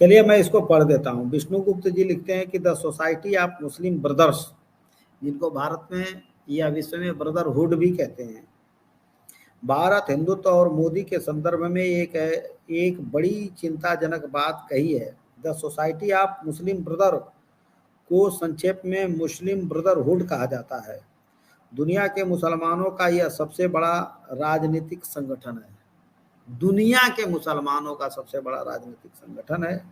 चलिए मैं इसको पढ़ देता हूँ। विष्णुगुप्त जी लिखते हैं कि the society of Muslim brothers, जिनको भारत में या विश्व में ब्रदरहुड भी कहते हैं, भारत हिंदुत्व और मोदी के संदर्भ में एक बड़ी चिंताजनक बात कही है। The society of Muslim brother को संक्षेप में मुस्लिम ब्रदरहुड कहा जाता है। दुनिया के मुसलमानों का यह सबसे बड़ा राजनीतिक संगठन है। दुनिया के मुसलमानों का सबसे बड़ा राजनीतिक संगठन है,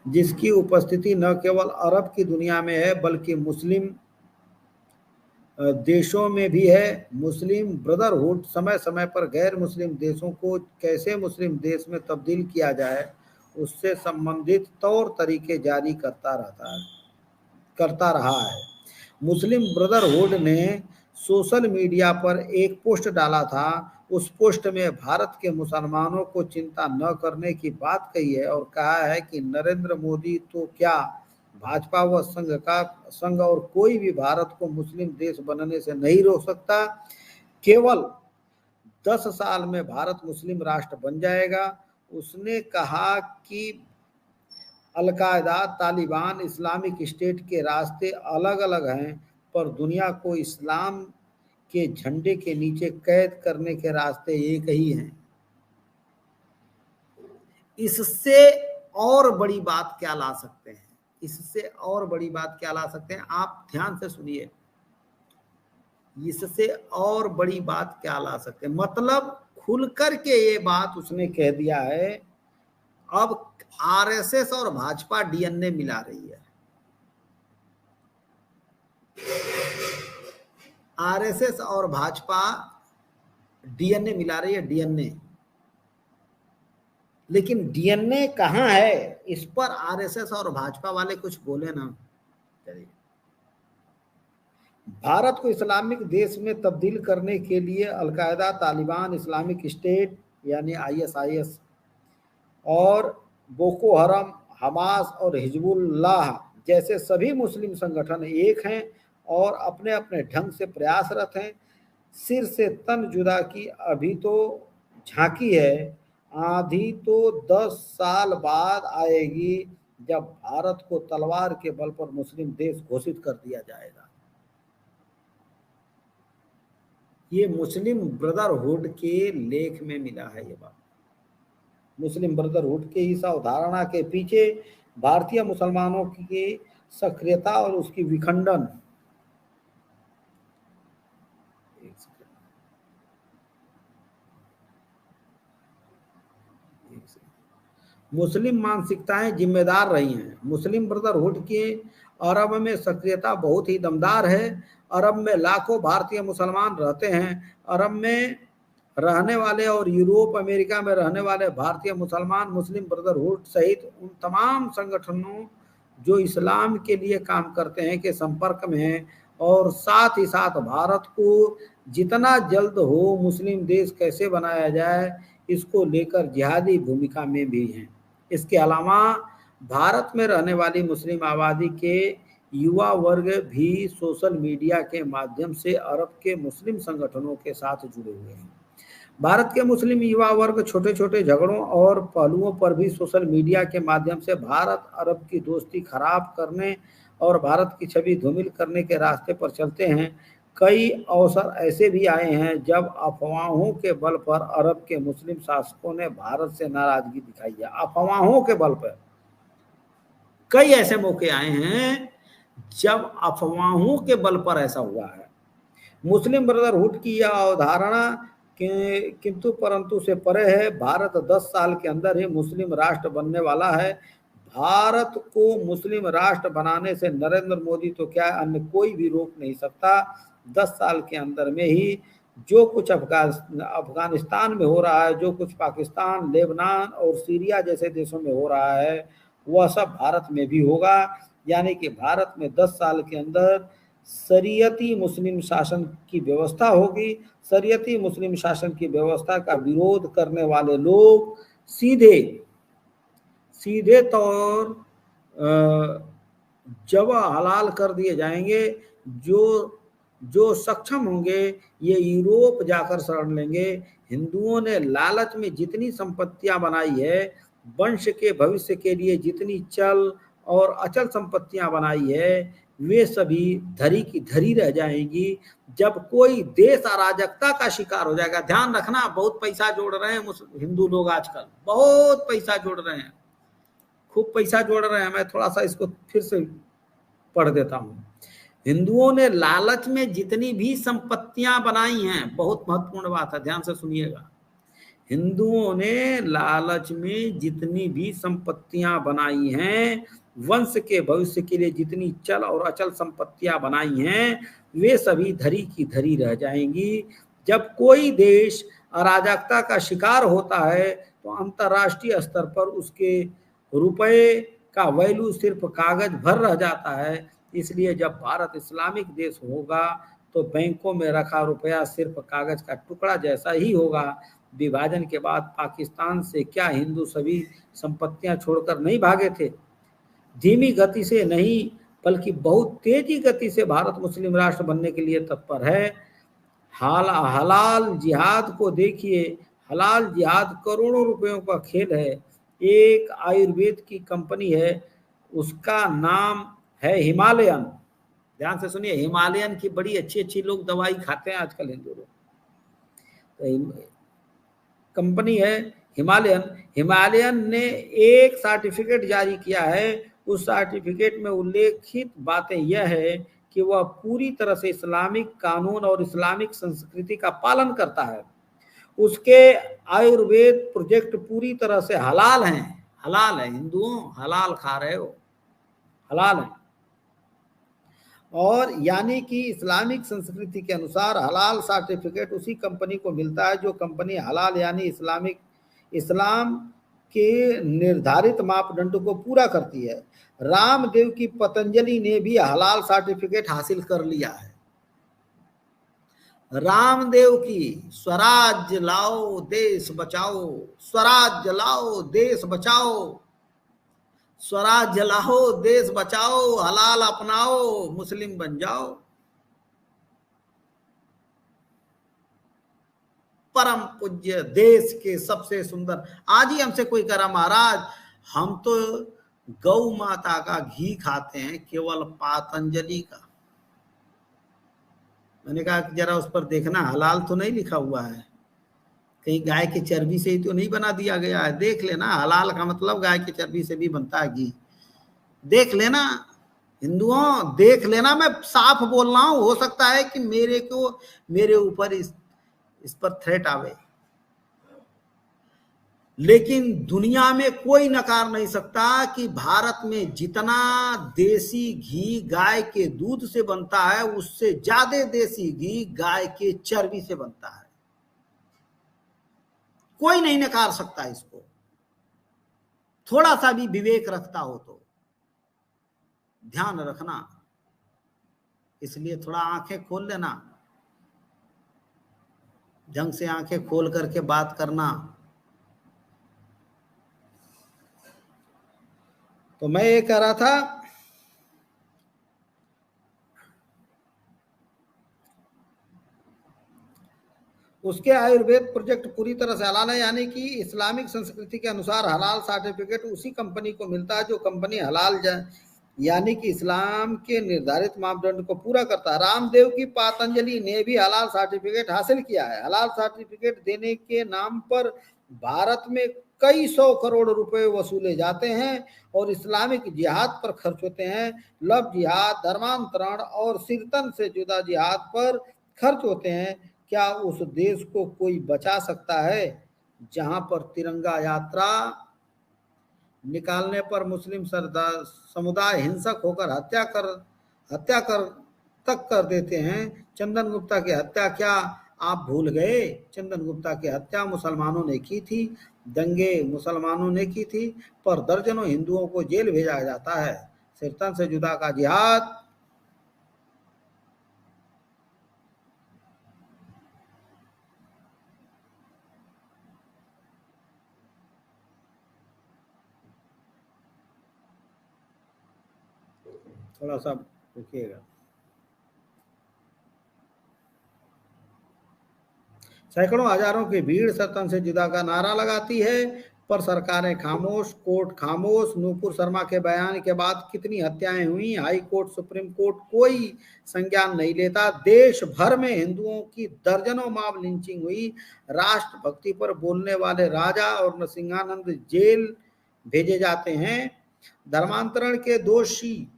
जिसकी उपस्थिति न केवल अरब की दुनिया में है बल्कि मुस्लिम देशों में भी है। मुस्लिम ब्रदरहुड समय समय पर गैर मुस्लिम देशों को कैसे मुस्लिम देश में तब्दील किया जाए उससे संबंधित तौर तरीके जारी करता रहा है। मुस्लिम ब्रदरहुड ने सोशल मीडिया पर एक पोस्ट डाला था। उस पोस्ट में भारत के मुसलमानों को चिंता न करने की बात कही है और कहा है कि नरेंद्र मोदी तो क्या, भाजपा व संघ और कोई भी भारत को मुस्लिम देश बनने से नहीं रोक सकता। केवल 10 साल में भारत मुस्लिम राष्ट्र बन जाएगा। उसने कहा कि अलकायदा, तालिबान, इस्लामिक स्टेट के रास्ते अलग अलग हैं, पर दुनिया को इस्लाम के झंडे के नीचे कैद करने के रास्ते एक ही हैं। इससे और बड़ी बात क्या ला सकते हैं? इससे और बड़ी बात क्या ला सकते हैं? आप ध्यान से सुनिए। इससे और बड़ी बात क्या ला सकते हैं? मतलब खुलकर के ये बात उसने कह दिया है। अब आरएसएस और भाजपा डीएनए मिला रही है। आरएसएस और भाजपा डीएनए मिला रही है, डीएनए। लेकिन डीएनए कहां है, इस पर आरएसएस और भाजपा वाले कुछ बोले ना। चलिए, भारत को इस्लामिक देश में तब्दील करने के लिए अलकायदा, तालिबान, इस्लामिक स्टेट यानी आईएसआईएस और बोको हरम, हमास और हिजबुल्लाह जैसे सभी मुस्लिम संगठन एक हैं और अपने अपने ढंग से प्रयासरत हैं। सिर से तन जुदा की अभी तो झांकी है, आंधी तो 10 साल बाद आएगी जब भारत को तलवार के बल पर मुस्लिम देश घोषित कर दिया जाएगा। ये मुस्लिम ब्रदरहुड के लेख में मिला है ये बात। मुस्लिम ब्रदरहुड के इस अवधारणा के पीछे भारतीय मुसलमानों की सक्रियता और उसकी विखंडन, मुस्लिम मानसिकताएं जिम्मेदार रही हैं। मुस्लिम ब्रदरहुड के अरब में सक्रियता बहुत ही दमदार है। अरब में लाखों भारतीय मुसलमान रहते हैं। अरब में रहने वाले और यूरोप, अमेरिका में रहने वाले भारतीय मुसलमान मुस्लिम ब्रदरहुड सहित उन तमाम संगठनों जो इस्लाम के लिए काम करते हैं के संपर्क में हैं और साथ ही साथ भारत को जितना जल्द हो मुस्लिम देश कैसे बनाया जाए इसको लेकर जिहादी भूमिका में भी हैं। इसके अलावा भारत में रहने वाली मुस्लिम आबादी के युवा वर्ग भी सोशल मीडिया के माध्यम से अरब के मुस्लिम संगठनों के साथ जुड़े हुए हैं। भारत के मुस्लिम युवा वर्ग छोटे छोटे झगड़ों और पहलुओं पर भी सोशल मीडिया के माध्यम से भारत अरब की दोस्ती खराब करने और भारत की छवि धूमिल करने के रास्ते पर चलते हैं। कई अवसर ऐसे भी आए हैं जब अफवाहों के बल पर अरब के मुस्लिम शासकों ने भारत से नाराजगी दिखाई है। अफवाहों के बल पर कई ऐसे मौके आए हैं जब अफवाहों के बल पर ऐसा हुआ है। मुस्लिम ब्रदरहुड की यह अवधारणा किंतु परंतु से परे है। भारत 10 साल के अंदर ही मुस्लिम राष्ट्र बनने वाला है। भारत को मुस्लिम राष्ट्र बनाने से नरेंद्र मोदी तो क्या अन्य कोई भी रोक नहीं सकता। 10 साल के अंदर में ही जो कुछ अफगानिस्तान में हो रहा है, जो कुछ पाकिस्तान, लेबनान और सीरिया जैसे देशों में हो रहा है, वह सब भारत में भी होगा। यानी कि भारत में 10 साल के अंदर शरीयती मुस्लिम शासन की व्यवस्था होगी। शरीयती मुस्लिम शासन की व्यवस्था का विरोध करने वाले लोग सीधे तौर जवा हलाल कर दिए जाएंगे। जो सक्षम होंगे ये यूरोप जाकर शरण लेंगे। हिंदुओं ने लालच में जितनी संपत्तियां बनाई है वंश के भविष्य के लिए जितनी चल और अचल संपत्तियां बनाई है वे सभी धरी की धरी रह जाएंगी। जब कोई देश अराजकता का शिकार हो जाएगा, ध्यान रखना, बहुत पैसा जोड़ रहे हैं हिंदू लोग आजकल, बहुत पैसा जोड़ रहे हैं, खूब पैसा जोड़ रहे हैं। मैं थोड़ा सा इसको फिर से पढ़ देता हूं। हिंदुओं ने लालच में जितनी भी संपत्तियां बनाई हैं, बहुत महत्वपूर्ण बात है, ध्यान से सुनिएगा, हिंदुओं ने लालच में जितनी भी संपत्तियां बनाई हैं, वंश के भविष्य के लिए जितनी चल और अचल संपत्तियां बनाई हैं, वे सभी धरी की धरी रह जाएंगी। जब कोई देश अराजकता का शिकार होता है तो अंतर्राष्ट्रीय स्तर पर उसके रुपए का वैल्यू सिर्फ कागज भर रह जाता है। इसलिए जब भारत इस्लामिक देश होगा तो बैंकों में रखा रुपया सिर्फ कागज का टुकड़ा जैसा ही होगा। विभाजन के बाद पाकिस्तान से क्या हिंदू सभी संपत्तियां छोड़कर नहीं भागे थे? धीमी गति से नहीं बल्कि बहुत तेजी गति से भारत मुस्लिम राष्ट्र बनने के लिए तत्पर है। हलाल जिहाद को देखिए, हलाल जिहाद करोड़ों रुपयों का खेल है। एक आयुर्वेद की कंपनी है, उसका नाम है हिमालयन, ध्यान से सुनिए, हिमालयन की बड़ी अच्छी अच्छी लोग दवाई खाते हैं आजकल हिंदू लोग। तो कंपनी है हिमालयन, हिमालयन ने एक सर्टिफिकेट जारी किया है। उस सर्टिफिकेट में उल्लेखित बातें यह है कि वह पूरी तरह से इस्लामिक कानून और इस्लामिक संस्कृति का पालन करता है। उसके आयुर्वेद प्रोजेक्ट पूरी तरह से हलाल हैं, हलाल है, हिंदुओं हलाल खा रहे हो, हलाल है। और यानी कि इस्लामिक संस्कृति के अनुसार हलाल सर्टिफिकेट उसी कंपनी को मिलता है जो कंपनी हलाल यानी इस्लाम के निर्धारित मापदंड को पूरा करती है। रामदेव की पतंजलि ने भी हलाल सर्टिफिकेट हासिल कर लिया है। रामदेव की स्वराज्य लाओ देश बचाओ, स्वराज्य लाओ देश बचाओ, स्वराज्य लाओ देश बचाओ, हलाल अपनाओ, मुस्लिम बन जाओ। परम पूज्य देश के सबसे सुंदर, आज ही हमसे कोई करा महाराज हम तो गौ माता का घी खाते हैं, केवल पतंजलि का। मैंने कहा कि जरा उस पर देखना हलाल तो नहीं लिखा हुआ है, कहीं गाय की चर्बी से ही तो नहीं बना दिया गया है। देख लेना, हलाल का मतलब गाय की चर्बी से भी बनता है घी, देख लेना हिंदुओं, देख लेना। मैं साफ बोल रहा हूं, हो सकता है कि मेरे ऊपर इस पर थ्रेट आवे, लेकिन दुनिया में कोई नकार नहीं सकता कि भारत में जितना देसी घी गाय के दूध से बनता है उससे ज्यादा देसी घी गाय के चर्बी से बनता है। कोई नहीं नकार सकता इसको, थोड़ा सा भी विवेक रखता हो तो ध्यान रखना। इसलिए थोड़ा आंखें खोल लेना, ढंग से आंखें खोल करके बात करना। तो मैं ये कह रहा था उसके आयुर्वेद प्रोजेक्ट पूरी तरह से हलाल है, यानी कि इस्लामिक संस्कृति के अनुसार हलाल सर्टिफिकेट उसी कंपनी को मिलता है जो कंपनी हलाल यानी कि इस्लाम के निर्धारित मापदंड को पूरा करता है। रामदेव की पतंजलि ने भी हलाल सर्टिफिकेट हासिल किया है। हलाल सर्टिफिकेट देने के नाम पर भारत में कई 100 करोड़ रुपए वसूले जाते हैं और इस्लामिक जिहाद पर खर्च होते हैं। लव जिहाद, धर्मांतरण और सिरतन से जुदा जिहाद पर खर्च होते हैं। क्या उस देश को कोई बचा सकता है जहां पर तिरंगा यात्रा निकालने पर मुस्लिम समुदाय हिंसक होकर हत्या कर देते हैं? चंदन गुप्ता की हत्या क्या आप भूल गए? चंदन गुप्ता की हत्या मुसलमानों ने की थी, दंगे मुसलमानों ने की थी, पर दर्जनों हिंदुओं को जेल भेजा जाता है। सिरतन से जुदा का जिहाद थोड़ा सा रुकिएगा। सैकड़ों हजारों की भीड़ सतन से जुदा का नारा लगाती है। पर सरकारें खामोश, कोर्ट खामोश। नूपुर शर्मा के बयान के बाद कितनी हत्याएं हुई, हाई कोर्ट, सुप्रीम कोर्ट कोई संज्ञान नहीं लेता। देश भर में हिंदुओं की दर्जनों मॉब लिंचिंग हुई। राष्ट्रभक्ति पर बोलने वाले राजा और नरसिंहानंद जेल भेजे जाते हैं। धर्मांतरण के दोषी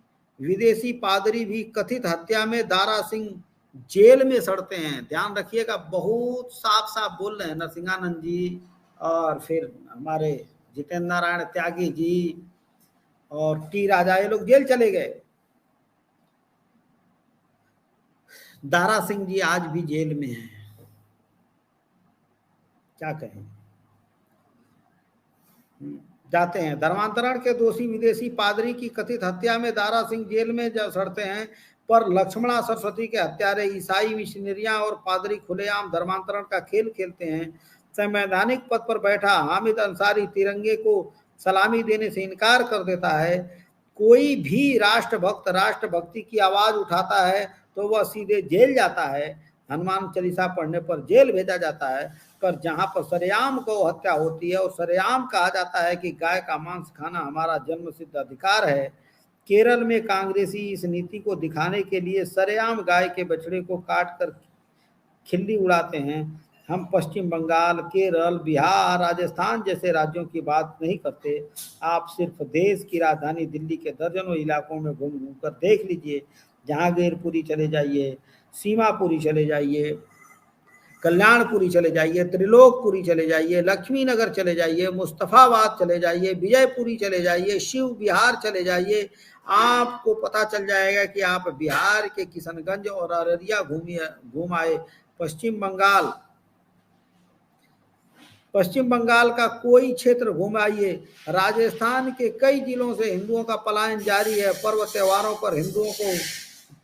विदेशी पादरी भी कथित हत्या में दारा सिंह जेल में सड़ते हैं। ध्यान रखिएगा, बहुत साफ साफ बोल रहे हैं नरसिंहानंद जी, और फिर हमारे जितेंद्र नारायण त्यागी जी और टी राजा, ये लोग जेल चले गए। दारा सिंह जी आज भी जेल में हैं, क्या कहें। जाते हैं। धर्मांतरण के दोषी विदेशी पादरी की कथित हत्या में दारा सिंह जेल में सड़ते हैं, पर लक्ष्मणा सरस्वती के हत्यारे ईसाई मिशनरियां और पादरी खुलेआम धर्मांतरण का खेल खेलते हैं। संवैधानिक पद पर बैठा हामिद अंसारी तिरंगे को सलामी देने से इनकार कर देता है। कोई भी राष्ट्रभक्त राष्ट्रभक्ति की आवाज उठाता है तो वह सीधे जेल जाता है, हनुमान चालीसा पढ़ने पर जेल भेजा जाता है। पर जहां पर सरेआम गौ हत्या होती है और सरेआम कहा जाता है कि गाय का मांस खाना हमारा जन्मसिद्ध अधिकार है। केरल में कांग्रेसी इस नीति को दिखाने के लिए सरेआम गाय के बछड़े को काट कर खिल्ली उड़ाते हैं। हम पश्चिम बंगाल, केरल, बिहार, राजस्थान जैसे राज्यों की बात नहीं करते। आप सिर्फ देश की राजधानी दिल्ली के दर्जनों इलाकों में घूम घूम कर देख लीजिए। जहांगीरपुरी चले जाइए, सीमापुरी चले जाइए, कल्याणपुरी चले जाइए, त्रिलोकपुरी चले जाइए, लक्ष्मी नगर चले जाइए, मुस्तफाबाद चले जाइए, विजयपुरी चले जाइए, शिव विहार चले जाइए। आपको पता चल जाएगा कि आप बिहार के किशनगंज और अररिया घूम आए। पश्चिम बंगाल का कोई क्षेत्र घुमाइए। राजस्थान के कई जिलों से हिंदुओं का पलायन जारी है। पर्व त्योहारों पर हिंदुओं को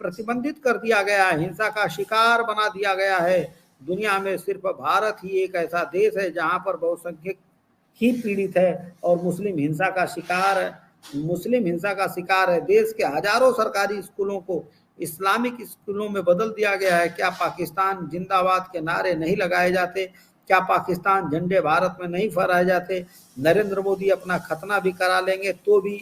प्रतिबंधित कर दिया गया है, हिंसा का शिकार बना दिया गया है। दुनिया में सिर्फ भारत ही एक ऐसा देश है जहां पर बहुसंख्यक ही पीड़ित है और मुस्लिम हिंसा का शिकार है। देश के हजारों सरकारी स्कूलों को इस्लामिक स्कूलों में बदल दिया गया है। क्या पाकिस्तान जिंदाबाद के नारे नहीं लगाए जाते? क्या पाकिस्तान झंडे भारत में नहीं फहराए जाते? नरेंद्र मोदी अपना खतना भी करा लेंगे तो भी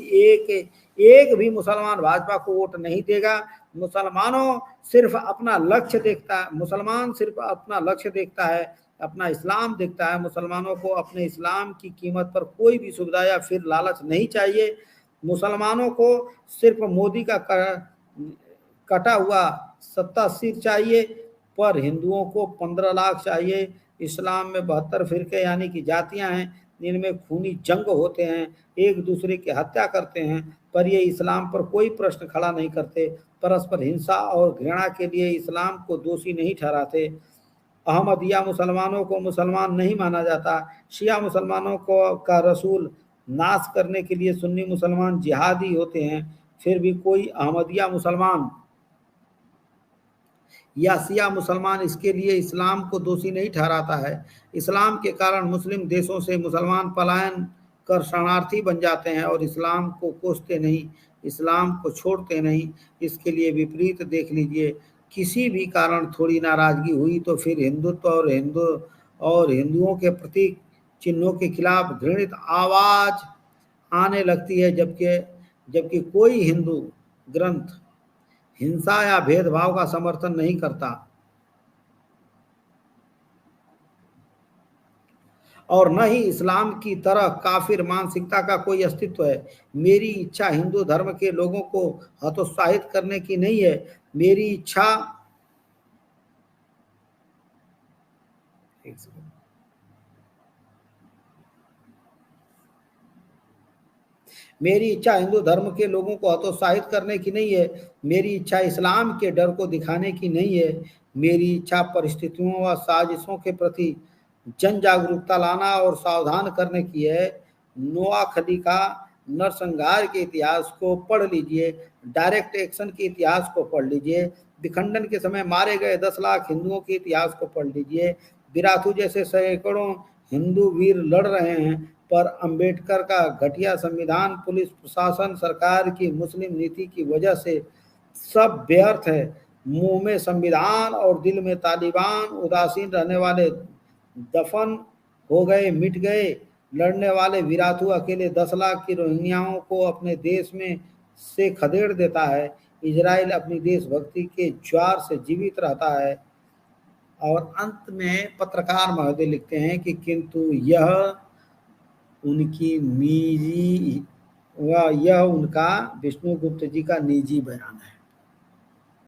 एक भी मुसलमान भाजपा को वोट नहीं देगा। मुसलमान सिर्फ अपना लक्ष्य देखता है, अपना इस्लाम देखता है। मुसलमानों को अपने इस्लाम की कीमत पर कोई भी सुविधा या फिर लालच नहीं चाहिए। मुसलमानों को सिर्फ मोदी का कटा हुआ सत्ता सिर चाहिए, पर हिंदुओं को 15 लाख चाहिए। इस्लाम में 72 फिरके यानी कि जातियां हैं, इनमें खूनी जंग होते हैं, एक दूसरे की हत्या करते हैं, पर ये इस्लाम पर कोई प्रश्न खड़ा नहीं करते। परस्पर हिंसा और घृणा के लिए इस्लाम को दोषी नहीं ठहराते। अहमदिया मुसलमानों को मुसलमान नहीं माना जाता। शिया मुसलमानों को का रसूल नाश करने के लिए सुन्नी मुसलमान जिहादी होते हैं। फिर भी कोई अहमदिया मुसलमान या शिया मुसलमान इसके लिए इस्लाम को दोषी नहीं ठहराता है। इस्लाम के कारण मुस्लिम देशों से मुसलमान पलायन कर शरणार्थी बन जाते हैं और इस्लाम को कोसते नहीं, इस्लाम को छोड़ते नहीं। इसके लिए विपरीत देख लीजिए, किसी भी कारण थोड़ी नाराजगी हुई तो फिर हिंदुत्व और हिंदुओं के प्रतीक चिन्हों के खिलाफ घृणित आवाज आने लगती है, जबकि कोई हिंदू ग्रंथ हिंसा या भेदभाव का समर्थन नहीं करता और न ही इस्लाम की तरह काफिर मानसिकता का कोई अस्तित्व है। मेरी इच्छा हिंदू धर्म के लोगों को हतोत्साहित करने की नहीं है। मेरी इच्छा हिंदू धर्म के लोगों को हतोत्साहित करने की नहीं है। मेरी इच्छा इस्लाम के डर को दिखाने की नहीं है। मेरी इच्छा परिस्थितियों व साजिशों के प्रति जन जागरूकता लाना और सावधान करने की है। नोआखली का नरसंहार के इतिहास को पढ़ लीजिए, डायरेक्ट एक्शन के इतिहास को पढ़ लीजिए, विखंडन के समय मारे गए 10 लाख हिंदुओं के इतिहास को पढ़ लीजिए। बिराथू जैसे सैकड़ों हिंदू वीर लड़ रहे हैं, पर अंबेडकर का घटिया संविधान, पुलिस प्रशासन, सरकार की मुस्लिम नीति की वजह से सब व्यर्थ है। मुंह में संविधान और दिल में तालिबान, उदासीन रहने वाले दफन हो गए, मिट गए। लड़ने वाले विराथू अकेले 10 लाख की रोहिंग्याओं को अपने देश में से खदेड़ देता है। इजराइल अपनी देशभक्ति के ज्वार से जीवित रहता है। और अंत में पत्रकार महोदय लिखते हैं कि किंतु यह उनका विष्णुगुप्त जी का निजी बयान है।